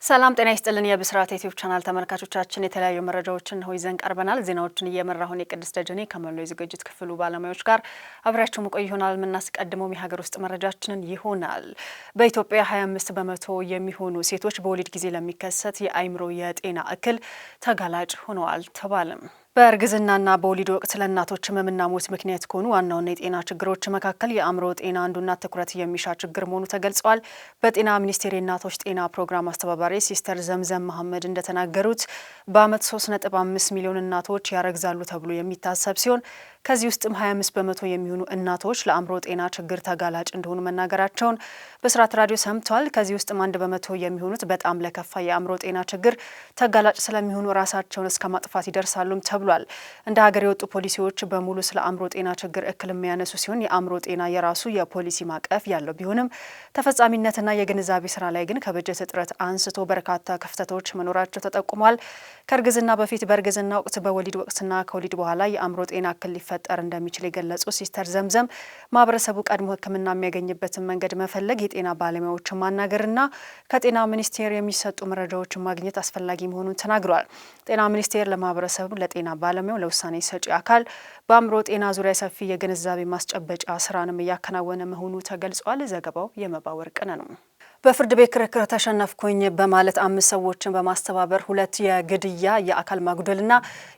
ሰላም ጤና ይስጥልን የብስራት ዩቲዩብ ቻናል ተመልካቾቻችን የተለያዩ መረጃዎችን ነው ይዘን ቀርበናል። ዜናዎችን እየመራሁን የቅድስት ደጀኔ ከመላው የዝግጅት ክፍሉ ባለሙያዎች ጋር አብራችሁ መቆይ ይሆናል። የምናስቀድመው የሀገር ውስጥ መረጃችንን ይሆናል። በኢትዮጵያ 25 በመቶ የሚሆኑ ሴቶች በወሊድ ጊዜ ለሚከሰት የአይምሮ የጤና እክል ተጋላጭ ሆነዋል ተባለም። በእርግዝናና በወሊድ ወቅት ለእናቶች ህመምና ሞት ምክንያት ከሆኑ ዋናውና የጤና ችግሮች መካከል የአእምሮ ጤና አንዱና ትኩረት የሚሻ ችግር መሆኑ ተገልጿል። በጤና ሚኒስቴር የእናቶች ጤና ፕሮግራም አስተባባሪ ሲስተር ዘምዘም መሐመድ እንደተናገሩት በአመት 3.5 ሚሊዮን እናቶች ያረግዛሉ ተብሎ የሚታሰብ ሲሆን ከዚህ ውስጥም 25 በመቶ የሚሆኑ እናቶች ለአእምሮ ጤና ችግር ተጋላጭ እንደሆኑ መናገራቸውን በስራት ራዲዮ ሰምቷል። ከዚህ ውስጥም 1 በመቶ የሚሆኑት በጣም ለከፋ የአእምሮ ጤና ችግር ተጋላጭ ስለሚሆኑ ራሳቸውን እስከ ማጥፋት ይደርሳሉም ተብሏል። እንደ ሀገር የወጡ ፖሊሲዎች በሙሉ ስለ አእምሮ ጤና ችግር እክል የሚያነሱ ሲሆን የአእምሮ ጤና የራሱ የፖሊሲ ማዕቀፍ ያለው ቢሆንም ተፈጻሚነትና የግንዛቤ ስራ ላይ ግን ከበጀት እጥረት አንስቶ በርካታ ክፍተቶች መኖራቸው ተጠቁሟል። ከእርግዝና በፊት፣ በእርግዝና ወቅት፣ በወሊድ ወቅትና ከወሊድ በኋላ የአእምሮ ጤና እክል ሊፈጠር እንደሚችል የገለጹ ሲስተር ዘምዘም ማህበረሰቡ ቀድሞ ሕክምና የሚያገኝበትን መንገድ መፈለግ፣ የጤና ባለሙያዎችን ማናገርና ከጤና ሚኒስቴር የሚሰጡ መረጃዎችን ማግኘት አስፈላጊ መሆኑን ተናግረዋል። ጤና ሚኒስቴር ለማህበረሰቡ፣ ለጤና ባለሙያው፣ ለውሳኔ ሰጪ አካል በአእምሮ ጤና ዙሪያ ሰፊ የግንዛቤ ማስጨበጫ ስራንም እያከናወነ መሆኑ ተገልጿል። ዘገባው የመባ ወርቅነህ ነው። በፍርድ ቤት ክርክር ተሸነፍኩኝ በማለት 5 ሰዎችን በማስተባበር 2 የግድያ፣ የአካል ማጉደልና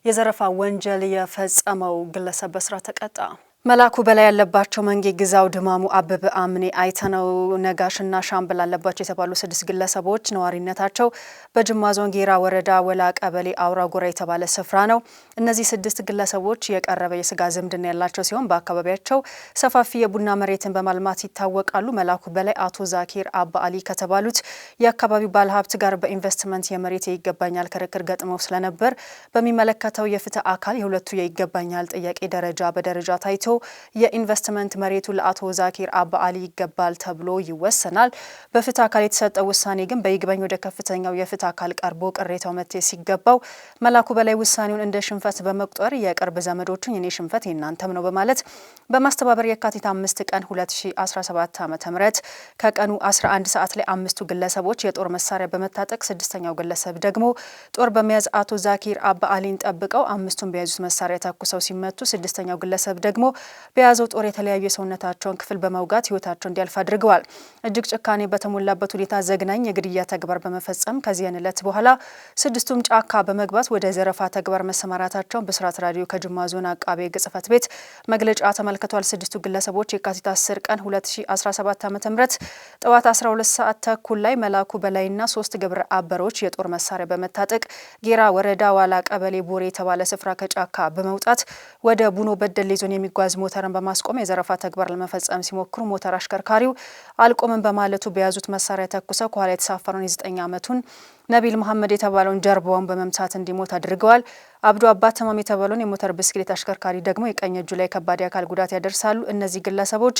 የዘረፋ ወንጀል የፈጸመው ግለሰብ በእስራት ተቀጣ። መላኩ በላይ ያለባቸው፣ መንጌ ግዛው፣ ድማሙ አበበ፣ አምኔ አይተነው ነጋሽና ሻምበል አለባቸው የተባሉ 6 ግለሰቦች ነዋሪነታቸው በጅማ ዞን ጌራ ወረዳ ወላ ቀበሌ አውራ ጎራ የተባለ ስፍራ ነው። እነዚህ 6 ግለሰቦች የቀረበ የስጋ ዝምድና ያላቸው ሲሆን በአካባቢያቸው ሰፋፊ የቡና መሬትን በማልማት ይታወቃሉ። መላኩ በላይ አቶ ዛኪር አባ አሊ ከተባሉት የአካባቢው ባለሀብት ጋር በኢንቨስትመንት የመሬት ይገባኛል ክርክር ገጥመው ስለነበር በሚመለከተው የፍትህ አካል የሁለቱ ይገባኛል ጥያቄ ደረጃ በደረጃ ታይቶ የኢንቨስትመንት መሬቱ ለአቶ ዛኪር አባ አሊ ይገባል ተብሎ ይወሰናል። በፍትህ አካል የተሰጠው ውሳኔ ግን በይግባኝ ወደ ከፍተኛው የፍትህ አካል ቀርቦ ቅሬታው መፍትሄ ሲገባው መላኩ በላይ ውሳኔውን እንደ ሽንፈት በመቁጠር የቅርብ ዘመዶቹን የኔ ሽንፈት የናንተም ነው በማለት በማስተባበር የካቲት 5 ቀን 2017 ዓ.ም ከቀኑ 11 ሰዓት ላይ 5ቱ ግለሰቦች የጦር መሳሪያ በመታጠቅ 6ኛው ግለሰብ ደግሞ ጦር በመያዝ አቶ ዛኪር አባ አሊን ጠብቀው 5ቱን በያዙት መሳሪያ ተኩሰው ሲመቱ 6ኛው ግለሰብ ደግሞ በያዘው ጦር የተለያዩ የሰውነታቸውን ክፍል በመውጋት ህይወታቸው እንዲያልፍ አድርገዋል። እጅግ ጭካኔ በተሞላበት ሁኔታ ዘግናኝ የግድያ ተግባር በመፈጸም ከዚያን ዕለት በኋላ 6ቱም ጫካ በመግባት ወደ ዘረፋ ተግባር መሰማራታቸውን በስራት ራዲዮ ከጅማ ዞን አቃቤ ሕግ ጽሕፈት ቤት መግለጫ ተመልክቷል። 6ቱ ግለሰቦች የካቲት 10 ቀን 2017 ዓ.ም ጠዋት 12 ሰዓት ተኩል ላይ መላኩ በላይና 3 ግብረ አበሮች የጦር መሳሪያ በመታጠቅ ጌራ ወረዳ ዋላ ቀበሌ ቦሬ የተባለ ስፍራ ከጫካ በመውጣት ወደ ቡኖ በደሌ ዞን የሚጓዝ ሞተርን በማስቆም የዘረፋ ተግባር ለመፈጸም ሲሞክሩ ሞተር አሽከርካሪው አልቆምም በማለቱ በያዙት መሳሪያ ተኩሰው ከኋላ የተሳፈረውን የ9 ዓመቱን ነቢል መሐመድ የተባለውን ጀርባውን በመምታት እንዲሞት አድርገዋል። አብዱ አባት ተማም የተባለውን የሞተር ብስክሌት አሽከርካሪ ደግሞ የቀኝ እጁ ላይ ከባድ የአካል ጉዳት ያደርሳሉ። እነዚህ ግለሰቦች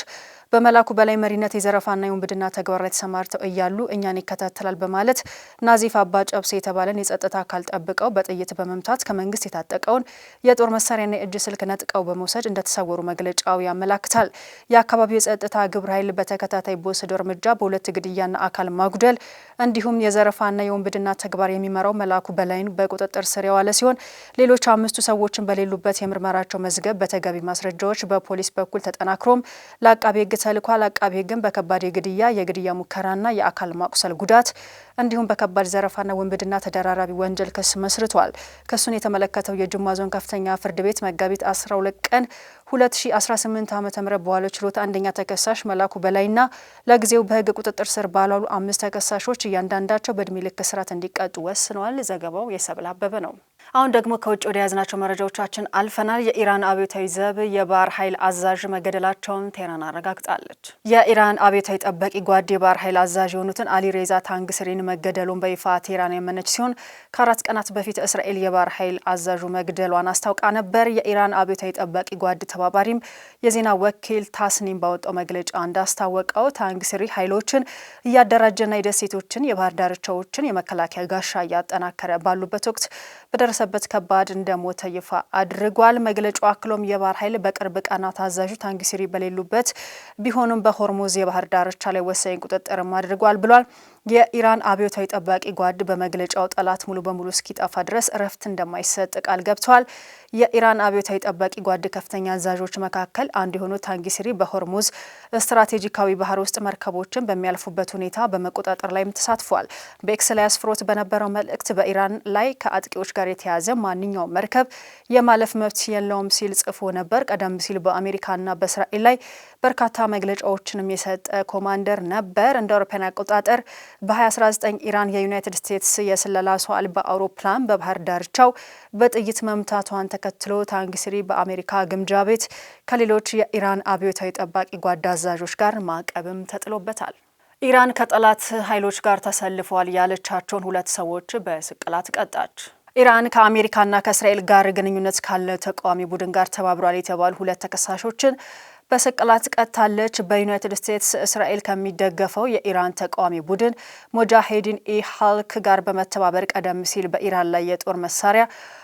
በመላኩ በላይ መሪነት የዘረፋና የውንብድና ተግባር ላይ ተሰማርተው እያሉ እኛን ይከታተላል በማለት ናዚፍ አባ ጨብሴ የተባለን የጸጥታ አካል ጠብቀው በጥይት በመምታት ከመንግስት የታጠቀውን የጦር መሳሪያና የእጅ ስልክ ነጥቀው በመውሰድ እንደተሰወሩ መግለጫው ያመላክታል። የአካባቢው የጸጥታ ግብረ ኃይል በተከታታይ በወሰደው እርምጃ በ2 ግድያና አካል ማጉደል እንዲሁም የዘረፋና የውንብድና ተግባር የሚመራው መላኩ በላይን በቁጥጥር ስር የዋለ ሲሆን ሌሎች 5ቱ ሰዎችን በሌሉበት የምርመራቸው መዝገብ በተገቢ ማስረጃዎች በፖሊስ በኩል ተጠናክሮም ለአቃቤ ሕግ ተልኳል። አቃቤ ሕግም በከባድ የግድያ ሙከራና የአካል ማቁሰል ጉዳት እንዲሁም በከባድ ዘረፋና ውንብድና ተደራራቢ ወንጀል ክስ መስርቷል። ክሱን የተመለከተው የጅማ ዞን ከፍተኛ ፍርድ ቤት መጋቢት 12 ቀን 2018 ዓ.ም በዋለው ችሎት አንደኛ ተከሳሽ መላኩ በላይና ለጊዜው በሕግ ቁጥጥር ስር ባልዋሉ 5 ተከሳሾች እያንዳንዳቸው በእድሜ ልክ እስራት እንዲቀጡ ወስነዋል። ዘገባው የሰብል አበበ ነው። አሁን ደግሞ ከውጭ ወደ ያዝናቸው መረጃዎቻችን አልፈናል። የኢራን አብዮታዊ ዘብ የባህር ኃይል አዛዥ መገደላቸውን ቴህራን አረጋግጣለች። የኢራን አብዮታዊ ጠባቂ ጓድ የባህር ኃይል አዛዥ የሆኑትን አሊ ሬዛ ታንግስሪን መገደሉን በይፋ ቴህራን ያመነች ሲሆን ከ4 ቀናት በፊት እስራኤል የባህር ኃይል አዛዡ መግደሏን አስታውቃ ነበር። የኢራን አብዮታዊ ጠባቂ ጓድ ተባባሪም የዜና ወኪል ታስኒም ባወጣው መግለጫ እንዳስታወቀው ታንግስሪ ኃይሎችን እያደራጀና የደሴቶችን የባህር ዳርቻዎችን የመከላከያ ጋሻ እያጠናከረ ባሉበት ወቅት በደረሰበት ከባድ እንደሞተ ይፋ አድርጓል። መግለጫው አክሎም የባህር ኃይል በቅርብ ቀናት አዛዡ ታንግስሪ በሌሉበት ቢሆንም በሆርሙዝ የባህር ዳርቻ ላይ ወሳኝ ቁጥጥርም አድርጓል ብሏል። የኢራን አብዮታዊ ጠባቂ ጓድ በመግለጫው ጠላት ሙሉ በሙሉ እስኪጠፋ ድረስ እረፍት እንደማይሰጥ ቃል ገብቷል። የኢራን አብዮታዊ ጠባቂ ጓድ ከፍተኛ አዛዦች መካከል አንዱ የሆኑት ታንጊሲሪ በሆርሙዝ ስትራቴጂካዊ ባህር ውስጥ መርከቦችን በሚያልፉበት ሁኔታ በመቆጣጠር ላይም ተሳትፏል። በኤክስ ላይ አስፍሮት በነበረው መልእክት በኢራን ላይ ከአጥቂዎች ጋር የተያዘ ማንኛውም መርከብ የማለፍ መብት የለውም ሲል ጽፎ ነበር። ቀደም ሲል በአሜሪካና በእስራኤል ላይ በርካታ መግለጫዎችንም የሰጠ ኮማንደር ነበር። እንደ አውሮፓውያን አቆጣጠር በ2019 ኢራን የዩናይትድ ስቴትስ የስለላ ሰው አልባ አውሮፕላን በባህር ዳርቻው በጥይት መምታቷን ተከትሎ ታንጊሲሪ በአሜሪካ ግምጃ ቤት ከሌሎች የኢራን አብዮታዊ ጠባቂ ጓድ አዛዦች ጋር ማዕቀብም ተጥሎበታል። ኢራን ከጠላት ኃይሎች ጋር ተሰልፈዋል ያለቻቸውን 2 ሰዎች በስቅላት ቀጣች። ኢራን ከአሜሪካና ከእስራኤል ጋር ግንኙነት ካለ ተቃዋሚ ቡድን ጋር ተባብሯል የተባሉ 2 ተከሳሾችን በስቅላት ቀጥታለች። በዩናይትድ ስቴትስ እስራኤል ከሚደገፈው የኢራን ተቃዋሚ ቡድን ሙጃሂዲን ኢ-ሀልክ ጋር በመተባበር ቀደም ሲል በኢራን ላይ የጦር መሳሪያ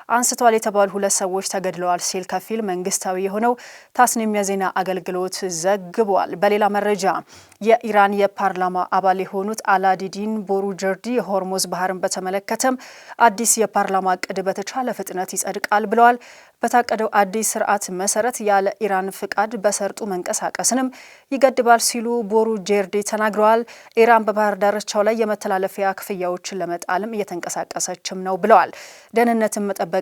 አንስተዋል የተባሉ 2 ሰዎች ተገድለዋል ሲል ከፊል መንግስታዊ የሆነው ታስኒም የዜና አገልግሎት ዘግቧል። በሌላ መረጃ የኢራን የፓርላማ አባል የሆኑት አላዲዲን ቦሩጀርዲ የሆርሙዝ ባህርን በተመለከተም አዲስ የፓርላማ እቅድ በተቻለ ፍጥነት ይጸድቃል ብለዋል። በታቀደው አዲስ ስርዓት መሰረት ያለ ኢራን ፍቃድ በሰርጡ መንቀሳቀስንም ይገድባል ሲሉ ቦሩጀርዲ ተናግረዋል። ኢራን በባህር ዳርቻው ላይ የመተላለፊያ ክፍያዎችን ለመጣልም እየተንቀሳቀሰችም ነው ብለዋል። ደህንነትን መጠበቅና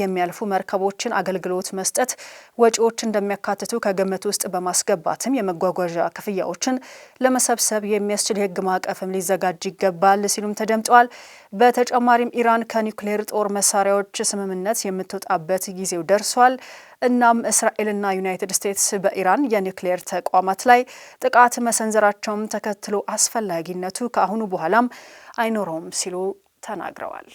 የሚያልፉ መርከቦችን አገልግሎት መስጠት ወጪዎች እንደሚያካትቱ ከግምት ውስጥ በማስገባትም የመጓጓዣ ክፍያዎችን ለመሰብሰብ የሚያስችል የህግ ማዕቀፍም ሊዘጋጅ ይገባል ሲሉም ተደምጠዋል። በተጨማሪም ኢራን ከኒውክሌር ጦር መሳሪያዎች ስምምነት የምትወጣበት ጊዜው ደርሷል። እናም እስራኤልና ዩናይትድ ስቴትስ በኢራን የኒውክሌር ተቋማት ላይ ጥቃት መሰንዘራቸውም ተከትሎ አስፈላጊነቱ ከአሁኑ በኋላም አይኖረውም ሲሉ ተናግረዋል።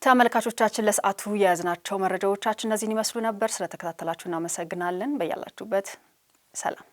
ተመልካቾቻችን ለሰዓቱ የያዝናቸው መረጃዎቻችን እነዚህን ይመስሉ ነበር። ስለተከታተላችሁ እናመሰግናለን። በያላችሁበት ሰላም